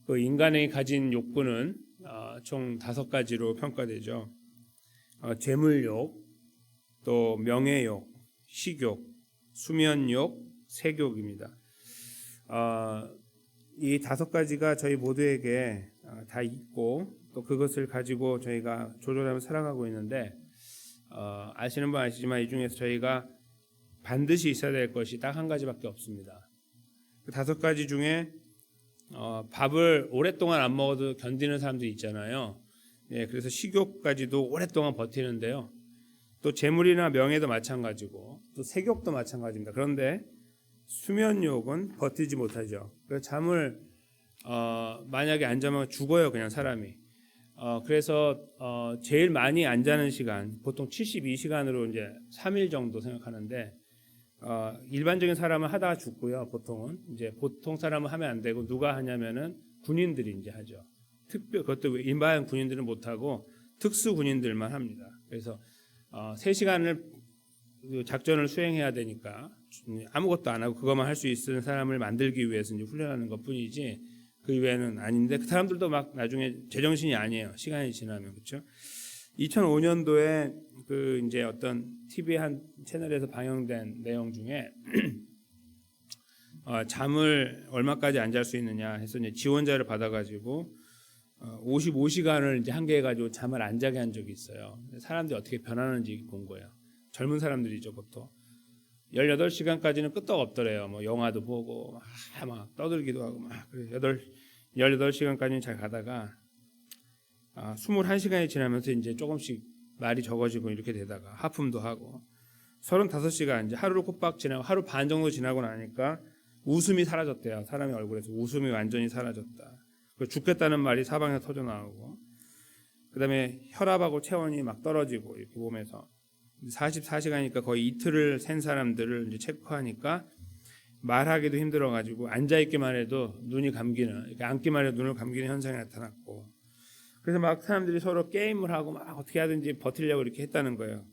그 인간이 가진 욕구는 총 5가지로 평가되죠. 재물욕, 또 명예욕, 식욕, 수면욕, 색욕입니다. 이 5가지가 저희 모두에게 다 있고 또 그것을 가지고 저희가 조절하며 살아가고 있는데 아시는 분 아시지만 이 중에서 저희가 반드시 있어야 될 것이 딱 한 가지밖에 없습니다. 그 5가지 중에 밥을 오랫동안 안 먹어도 견디는 사람들이 있잖아요. 예, 그래서 식욕까지도 오랫동안 버티는데요. 또 재물이나 명예도 마찬가지고 또 색욕도 마찬가지입니다. 그런데 수면욕은 버티지 못하죠. 그래서 잠을 만약에 안 자면 죽어요, 그냥 사람이. 그래서 제일 많이 안 자는 시간 보통 72시간으로 이제 3일 정도 생각하는데 일반적인 사람은 하다가 죽고요. 보통 사람은 하면 안 되고 누가 하냐면은 군인들이 이제 하죠. 그것도 일반 군인들은 못 하고 특수 군인들만 합니다. 그래서 3시간을 작전을 수행해야 되니까 아무것도 안 하고 그것만 할 수 있는 사람을 만들기 위해서 이제 훈련하는 것뿐이지 그 이외에는 아닌데 그 사람들도 막 나중에 제정신이 아니에요. 시간이 지나면. 그렇죠? 2005년도에 그 이제 어떤 TV 한 채널에서 방영된 내용 중에 잠을 얼마까지 안 잘 수 있느냐 해서 이제 지원자를 받아가지고 55시간을 이제 한계해가지고 잠을 안 자게 한 적이 있어요. 사람들이 어떻게 변하는지 본 거예요. 젊은 사람들이죠, 보통. 18시간까지는 끄떡 없더래요. 뭐 영화도 보고 막 떠들기도 하고 막 18시간까지는 잘 가다가 21시간이 지나면서 이제 조금씩 말이 적어지고 이렇게 되다가 하품도 하고 35시간 이제 하루를 콧박 지나고 하루 반 정도 지나고 나니까 웃음이 사라졌대요. 사람의 얼굴에서 웃음이 완전히 사라졌다. 죽겠다는 말이 사방에 터져 나오고 그다음에 혈압하고 체온이 막 떨어지고 이렇게 몸에서 44시간이니까 거의 이틀을 센 사람들을 이제 체크하니까 말하기도 힘들어가지고 앉아있기만 해도 눈이 감기는, 이렇게 앉기만 해도 눈을 감기는 현상이 나타났고 그래서 막 사람들이 서로 게임을 하고 막 어떻게 하든지 버티려고 이렇게 했다는 거예요.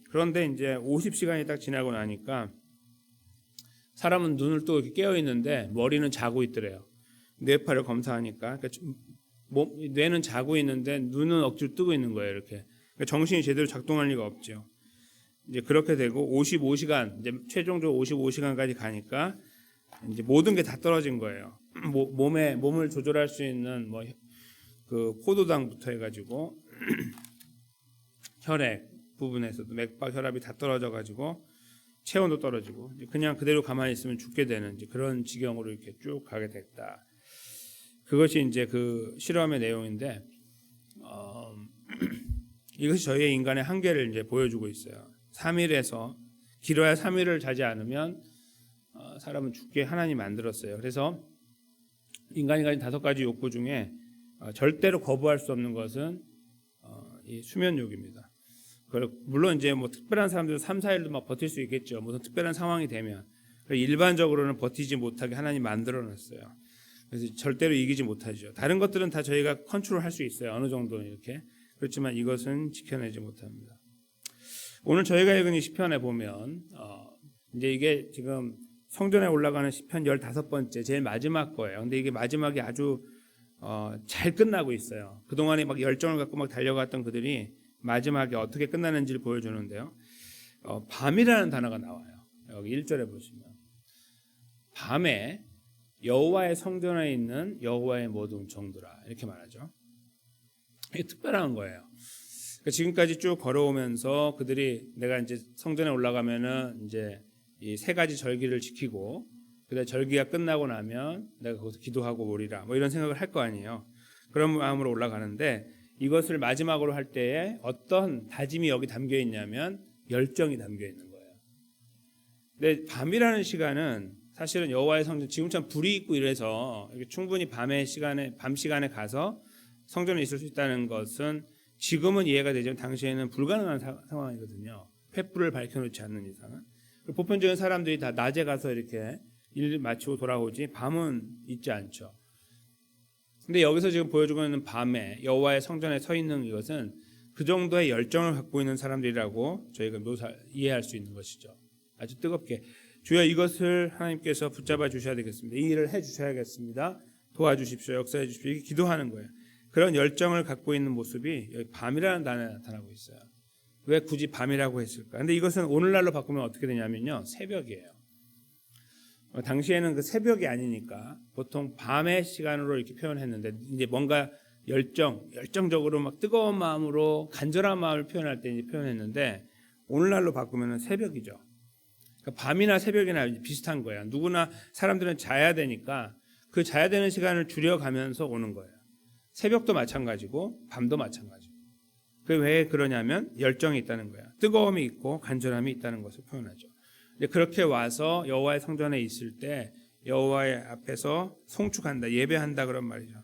그런데 이제 50시간이 딱 지나고 나니까 사람은 눈을 또 이렇게 깨어 있는데 머리는 자고 있더래요. 뇌파를 검사하니까 그러니까 뇌는 자고 있는데 눈은 억지로 뜨고 있는 거예요. 이렇게 그러니까 정신이 제대로 작동할 리가 없죠. 이제 그렇게 되고 55시간 이제 최종적으로 55시간까지 가니까 이제 모든 게 다 떨어진 거예요. 몸을 조절할 수 있는 뭐 그 포도당부터 해가지고 혈액 부분에서도 맥박 혈압이 다 떨어져가지고 체온도 떨어지고 그냥 그대로 가만히 있으면 죽게 되는 이제 그런 지경으로 이렇게 쭉 가게 됐다. 그것이 이제 그 실험의 내용인데 이것이 저희의 인간의 한계를 이제 보여주고 있어요. 3일에서 길어야 3일을 자지 않으면 사람은 죽게 하나님이 만들었어요. 그래서 인간이 가진 5가지 욕구 중에 절대로 거부할 수 없는 것은 이 수면욕입니다. 물론 이제 뭐 특별한 사람들은 3, 4일도 막 버틸 수 있겠죠. 무슨 특별한 상황이 되면 일반적으로는 버티지 못하게 하나님 만들어놨어요. 그래서 절대로 이기지 못하죠. 다른 것들은 다 저희가 컨트롤할 수 있어요. 어느 정도는 이렇게. 그렇지만 이것은 지켜내지 못합니다. 오늘 저희가 읽은 이 시편에 보면 이제 이게 지금 성전에 올라가는 시편 15번째 제일 마지막 거예요. 근데 이게 마지막이 아주 잘 끝나고 있어요. 그동안에 막 열정을 갖고 막 달려갔던 그들이 마지막에 어떻게 끝나는지를 보여주는데요. 밤이라는 단어가 나와요. 여기 1절에 보시면 밤에 여호와의 성전에 있는 여호와의 모든 종들아 이렇게 말하죠. 이게 특별한 거예요. 그러니까 지금까지 쭉 걸어오면서 그들이 내가 이제 성전에 올라가면은 이제 이 3가지 절기를 지키고 그다음 절기가 끝나고 나면 내가 거기서 기도하고 오리라 뭐 이런 생각을 할 거 아니에요. 그런 마음으로 올라가는데 이것을 마지막으로 할 때에 어떤 다짐이 여기 담겨 있냐면 열정이 담겨 있는 거예요. 근데 밤이라는 시간은 사실은 여호와의 성전 지금처럼 불이 있고 이래서 충분히 밤 시간에 가서 성전에 있을 수 있다는 것은 지금은 이해가 되지만 당시에는 불가능한 상황이거든요. 횃불을 밝혀놓지 않는 이상은. 보편적인 사람들이 다 낮에 가서 이렇게 일 마치고 돌아오지 밤은 있지 않죠. 근데 여기서 지금 보여주고 있는 밤에 여호와의 성전에 서 있는 이것은 그 정도의 열정을 갖고 있는 사람들이라고 저희가 이해할 수 있는 것이죠. 아주 뜨겁게 주여 이것을 하나님께서 붙잡아 주셔야 되겠습니다. 이 일을 해 주셔야겠습니다. 도와주십시오, 역사해 주십시오. 이렇게 기도하는 거예요. 그런 열정을 갖고 있는 모습이 여기 밤이라는 단어에 나타나고 있어요. 왜 굳이 밤이라고 했을까? 근데 이것은 오늘날로 바꾸면 어떻게 되냐면요, 새벽이에요. 당시에는 그 새벽이 아니니까 보통 밤의 시간으로 이렇게 표현했는데, 이제 뭔가 열정적으로 막 뜨거운 마음으로 간절한 마음을 표현할 때 이제 표현했는데, 오늘날로 바꾸면 새벽이죠. 그러니까 밤이나 새벽이나 비슷한 거예요. 누구나 사람들은 자야 되니까 그 자야 되는 시간을 줄여가면서 오는 거예요. 새벽도 마찬가지고 밤도 마찬가지고. 그 왜 그러냐면 열정이 있다는 거야. 뜨거움이 있고 간절함이 있다는 것을 표현하죠. 그렇게 와서 여호와의 성전에 있을 때 여호와의 앞에서 송축한다, 예배한다 그런 말이죠.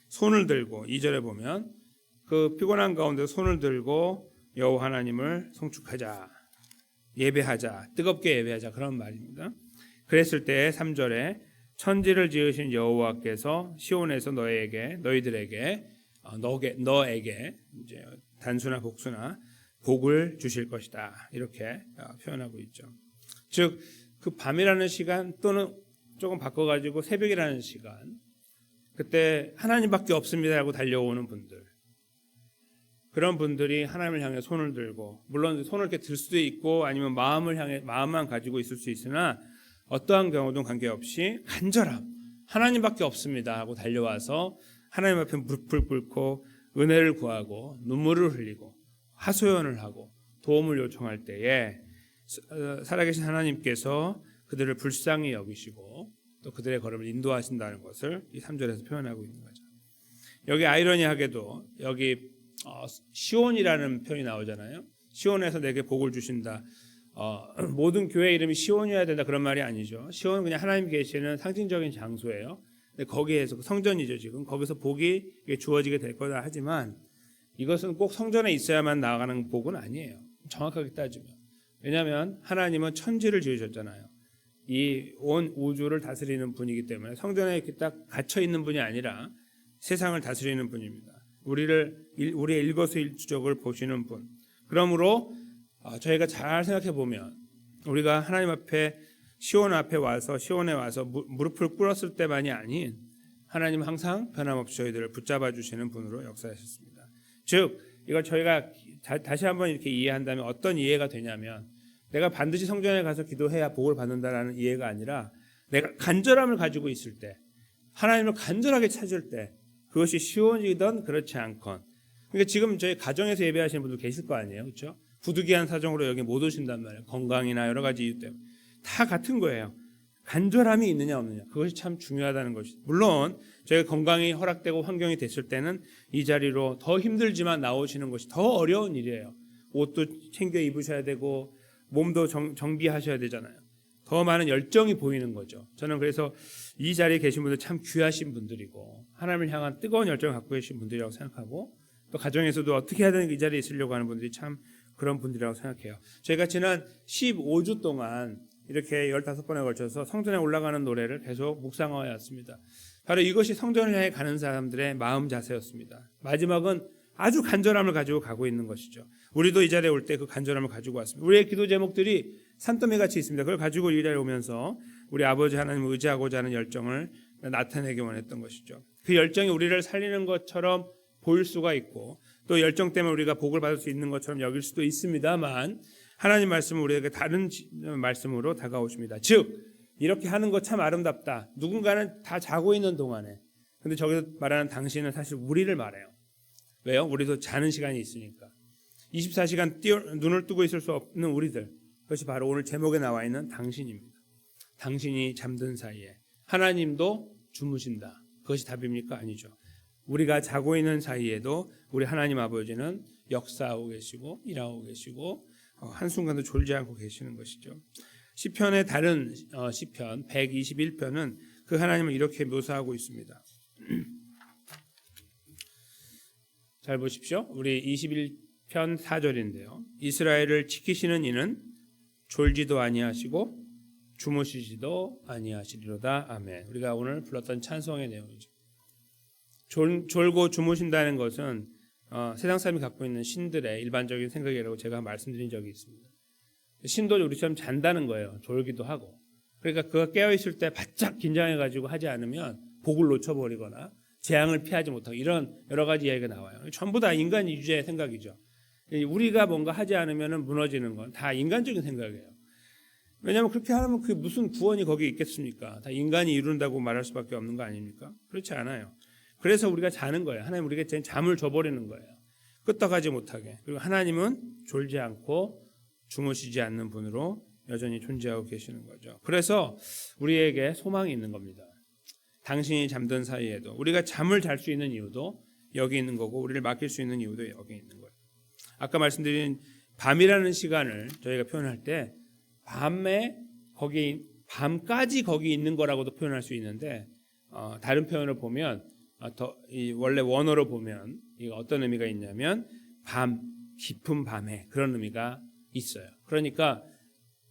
손을 들고, 2절에 보면 그 피곤한 가운데 손을 들고 여호와 하나님을 송축하자, 예배하자, 뜨겁게 예배하자 그런 말입니다. 그랬을 때 3절에 천지를 지으신 여호와께서 시온에서 너희들에게 너에게 이제 단수나 복수나 복을 주실 것이다, 이렇게 표현하고 있죠. 즉 그 밤이라는 시간 또는 조금 바꿔가지고 새벽이라는 시간, 그때 하나님밖에 없습니다라고 달려오는 분들, 그런 분들이 하나님을 향해 손을 들고, 물론 손을 이렇게 들 수도 있고 아니면 마음만 가지고 있을 수 있으나 어떠한 경우든 관계없이 간절함, 하나님밖에 없습니다 하고 달려와서 하나님 앞에 무릎을 꿇고 은혜를 구하고 눈물을 흘리고 하소연을 하고 도움을 요청할 때에 살아계신 하나님께서 그들을 불쌍히 여기시고 또 그들의 걸음을 인도하신다는 것을 이 3절에서 표현하고 있는 거죠. 여기 아이러니하게도 여기 시온이라는 표현이 나오잖아요. 시온에서 내게 복을 주신다. 모든 교회 이름이 시온이어야 된다 그런 말이 아니죠. 시온은 그냥 하나님 계시는 상징적인 장소예요. 근데 거기에서 성전이죠. 지금 거기서 복이 주어지게 될 거다 하지만 이것은 꼭 성전에 있어야만 나아가는 복은 아니에요. 정확하게 따지면. 왜냐하면 하나님은 천지를 지으셨잖아요. 이 온 우주를 다스리는 분이기 때문에 성전에 이렇게 딱 갇혀 있는 분이 아니라 세상을 다스리는 분입니다. 우리의 일거수일투족을 보시는 분. 그러므로 저희가 잘 생각해 보면 우리가 하나님 앞에 시온에 와서 무릎을 꿇었을 때만이 아닌 하나님은 항상 변함없이 저희들을 붙잡아 주시는 분으로 역사하셨습니다. 즉 이걸 저희가 다시 한번 이렇게 이해한다면 어떤 이해가 되냐면, 내가 반드시 성전에 가서 기도해야 복을 받는다라는 이해가 아니라 내가 간절함을 가지고 있을 때, 하나님을 간절하게 찾을 때, 그것이 시온이든 그렇지 않건, 그러니까 지금 저희 가정에서 예배하시는 분들 계실 거 아니에요, 그렇죠? 부득이한 사정으로 여기 못 오신단 말이에요. 건강이나 여러 가지 이유 때문에 다 같은 거예요. 간절함이 있느냐 없느냐, 그것이 참 중요하다는 것이. 물론 저희가 건강이 허락되고 환경이 됐을 때는 이 자리로 더 힘들지만 나오시는 것이 더 어려운 일이에요. 옷도 챙겨 입으셔야 되고 몸도 정비하셔야 되잖아요. 더 많은 열정이 보이는 거죠. 저는 그래서 이 자리에 계신 분들 참 귀하신 분들이고 하나님을 향한 뜨거운 열정을 갖고 계신 분들이라고 생각하고, 또 가정에서도 어떻게 해야 되는 이 자리에 있으려고 하는 분들이 참 그런 분들이라고 생각해요. 저희가 지난 15주 동안 이렇게 15번에 걸쳐서 성전에 올라가는 노래를 계속 묵상하여 왔습니다. 바로 이것이 성전을 향해 가는 사람들의 마음 자세였습니다. 마지막은 아주 간절함을 가지고 가고 있는 것이죠. 우리도 이 자리에 올 때 그 간절함을 가지고 왔습니다. 우리의 기도 제목들이 산더미 같이 있습니다. 그걸 가지고 이 자리에 오면서 우리 아버지 하나님을 의지하고자 하는 열정을 나타내기 원했던 것이죠. 그 열정이 우리를 살리는 것처럼 보일 수가 있고, 또 열정 때문에 우리가 복을 받을 수 있는 것처럼 여길 수도 있습니다만, 하나님 말씀은 우리에게 다른 말씀으로 다가오십니다. 즉 이렇게 하는 거 참 아름답다. 누군가는 다 자고 있는 동안에, 근데 저기서 말하는 당신은 사실 우리를 말해요. 왜요? 우리도 자는 시간이 있으니까. 24시간 눈을 뜨고 있을 수 없는 우리들, 그것이 바로 오늘 제목에 나와 있는 당신입니다. 당신이 잠든 사이에 하나님도 주무신다. 그것이 답입니까? 아니죠. 우리가 자고 있는 사이에도 우리 하나님 아버지는 역사하고 계시고 일하고 계시고 한순간도 졸지 않고 계시는 것이죠. 시편의 다른 시편 121편은 그 하나님을 이렇게 묘사하고 있습니다. 잘 보십시오. 우리 21편 4절인데요. 이스라엘을 지키시는 이는 졸지도 아니하시고 주무시지도 아니하시리로다. 아멘. 우리가 오늘 불렀던 찬송의 내용이죠. 졸고 주무신다는 것은 세상 사람이 갖고 있는 신들의 일반적인 생각이라고 제가 말씀드린 적이 있습니다. 신도 우리처럼 잔다는 거예요. 졸기도 하고. 그러니까 그가 깨어있을 때 바짝 긴장해가지고 하지 않으면 복을 놓쳐버리거나 재앙을 피하지 못하고 이런 여러 가지 이야기가 나와요. 전부 다 인간 유죄의 생각이죠. 우리가 뭔가 하지 않으면 무너지는 건 다 인간적인 생각이에요. 왜냐하면 그렇게 하면 그 무슨 구원이 거기에 있겠습니까? 다 인간이 이룬다고 말할 수밖에 없는 거 아닙니까? 그렇지 않아요. 그래서 우리가 자는 거예요. 하나님 우리에게 잠을 줘버리는 거예요. 끄떡하지 못하게. 그리고 하나님은 졸지 않고 주무시지 않는 분으로 여전히 존재하고 계시는 거죠. 그래서 우리에게 소망이 있는 겁니다. 당신이 잠든 사이에도 우리가 잠을 잘 수 있는 이유도 여기 있는 거고 우리를 맡길 수 있는 이유도 여기 있는 거예요. 아까 말씀드린 밤이라는 시간을 저희가 표현할 때 밤에 거기 밤까지 거기 있는 거라고도 표현할 수 있는데 다른 표현을 보면 원래 원어로 보면 이거 어떤 의미가 있냐면 밤 깊은 밤에 그런 의미가 있어요. 그러니까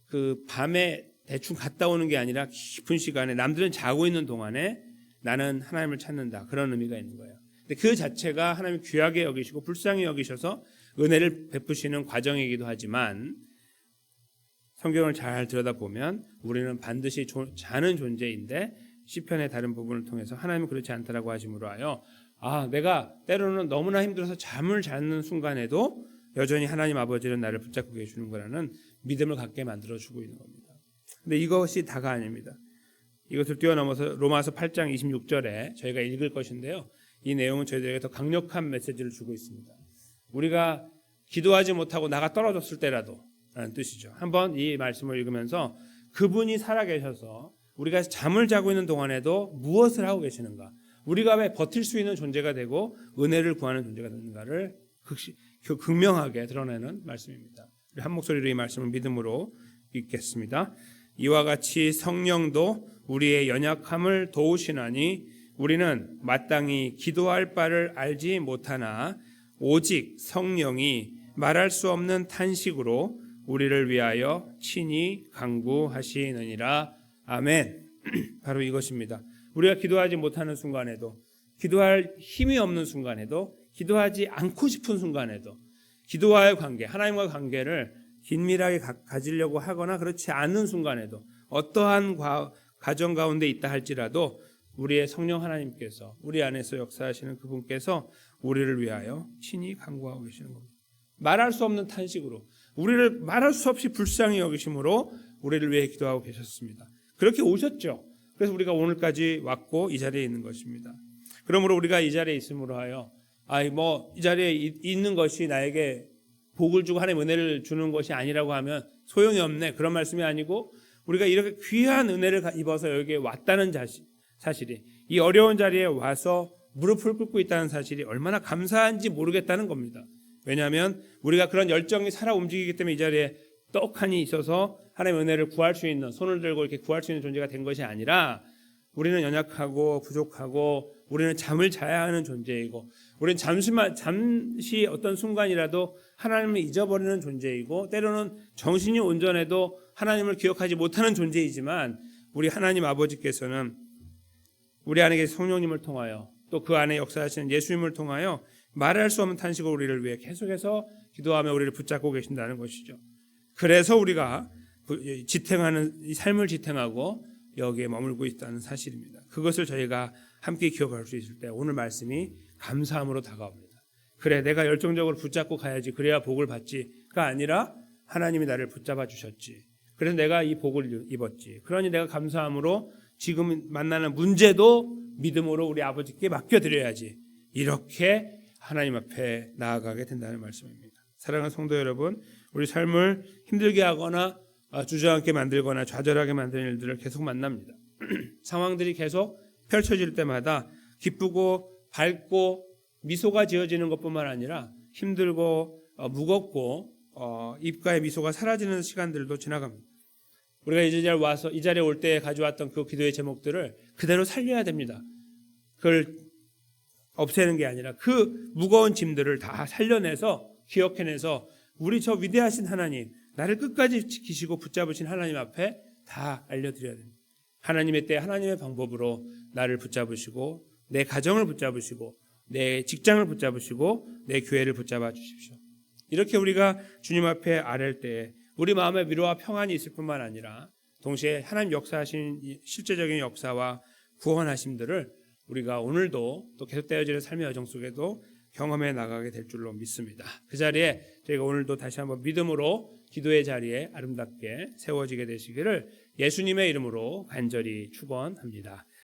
그 밤에 대충 갔다 오는 게 아니라 깊은 시간에 남들은 자고 있는 동안에 나는 하나님을 찾는다 그런 의미가 있는 거예요. 근데 그 자체가 하나님 귀하게 여기시고 불쌍히 여기셔서 은혜를 베푸시는 과정이기도 하지만 성경을 잘 들여다보면 우리는 반드시 자는 존재인데 시편의 다른 부분을 통해서 하나님은 그렇지 않다라고 하심으로 하여 내가 때로는 너무나 힘들어서 잠을 자는 순간에도 여전히 하나님 아버지는 나를 붙잡고 계시는 거라는 믿음을 갖게 만들어주고 있는 겁니다. 근데 이것이 다가 아닙니다. 이것을 뛰어넘어서 로마서 8장 26절에 저희가 읽을 것인데요. 이 내용은 저희들에게 더 강력한 메시지를 주고 있습니다. 우리가 기도하지 못하고 나가 떨어졌을 때라도 라는 뜻이죠. 한번 이 말씀을 읽으면서 그분이 살아계셔서 우리가 잠을 자고 있는 동안에도 무엇을 하고 계시는가, 우리가 왜 버틸 수 있는 존재가 되고 은혜를 구하는 존재가 되는가를 극명하게 드러내는 말씀입니다. 한 목소리로 이 말씀을 믿음으로 읽겠습니다. 이와 같이 성령도 우리의 연약함을 도우시나니 우리는 마땅히 기도할 바를 알지 못하나 오직 성령이 말할 수 없는 탄식으로 우리를 위하여 친히 간구하시느니라. 아멘. 바로 이것입니다. 우리가 기도하지 못하는 순간에도, 기도할 힘이 없는 순간에도, 기도하지 않고 싶은 순간에도 기도와의 관계, 하나님과 관계를 긴밀하게 가지려고 하거나 그렇지 않는 순간에도 어떠한 가정 가운데 있다 할지라도 우리의 성령 하나님께서 우리 안에서 역사하시는 그분께서 우리를 위하여 친히 간구하고 계시는 겁니다. 말할 수 없는 탄식으로 우리를 말할 수 없이 불쌍히 여기심으로 우리를 위해 기도하고 계셨습니다. 그렇게 오셨죠. 그래서 우리가 오늘까지 왔고 이 자리에 있는 것입니다. 그러므로 우리가 이 자리에 있음으로 하여 이 자리에 있는 것이 나에게 복을 주고 하나님의 은혜를 주는 것이 아니라고 하면 소용이 없네, 그런 말씀이 아니고 우리가 이렇게 귀한 은혜를 입어서 여기에 왔다는 사실이, 이 어려운 자리에 와서 무릎을 꿇고 있다는 사실이 얼마나 감사한지 모르겠다는 겁니다. 왜냐하면 우리가 그런 열정이 살아 움직이기 때문에 이 자리에 떡하니 있어서 하나님의 은혜를 구할 수 있는, 손을 들고 이렇게 구할 수 있는 존재가 된 것이 아니라 우리는 연약하고 부족하고 우리는 잠을 자야 하는 존재이고 우리는 잠시 어떤 순간이라도 하나님을 잊어버리는 존재이고 때로는 정신이 온전해도 하나님을 기억하지 못하는 존재이지만 우리 하나님 아버지께서는 우리 안에 계신 성령님을 통하여 또 그 안에 역사하시는 예수님을 통하여 말할 수 없는 탄식으로 우리를 위해 계속해서 기도하며 우리를 붙잡고 계신다는 것이죠. 그래서 우리가 지탱하는 이 삶을 지탱하고 여기에 머물고 있다는 사실입니다. 그것을 저희가 함께 기억할 수 있을 때 오늘 말씀이 감사함으로 다가옵니다. 그래, 내가 열정적으로 붙잡고 가야지, 그래야 복을 받지가 아니라 하나님이 나를 붙잡아 주셨지, 그래서 내가 이 복을 입었지, 그러니 내가 감사함으로 지금 만나는 문제도 믿음으로 우리 아버지께 맡겨드려야지, 이렇게 하나님 앞에 나아가게 된다는 말씀입니다. 사랑하는 성도 여러분, 우리 삶을 힘들게 하거나 주저앉게 만들거나 좌절하게 만드는 일들을 계속 만납니다. 상황들이 계속 펼쳐질 때마다 기쁘고 밝고 미소가 지어지는 것뿐만 아니라 힘들고 무겁고 입가에 미소가 사라지는 시간들도 지나갑니다. 우리가 이 자리에 올 때 가져왔던 그 기도의 제목들을 그대로 살려야 됩니다. 그걸 없애는 게 아니라 그 무거운 짐들을 다 살려내서 기억해내서 우리 저 위대하신 하나님, 나를 끝까지 지키시고 붙잡으신 하나님 앞에 다 알려드려야 됩니다. 하나님의 때 하나님의 방법으로 나를 붙잡으시고 내 가정을 붙잡으시고 내 직장을 붙잡으시고 내 교회를 붙잡아 주십시오. 이렇게 우리가 주님 앞에 아랠 때 우리 마음에 위로와 평안이 있을 뿐만 아니라 동시에 하나님 역사하신 실제적인 역사와 구원하심들을 우리가 오늘도 또 계속되어지는 삶의 여정 속에도 경험해 나가게 될 줄로 믿습니다. 그 자리에 저희가 오늘도 다시 한번 믿음으로 기도의 자리에 아름답게 세워지게 되시기를 예수님의 이름으로 간절히 축원합니다.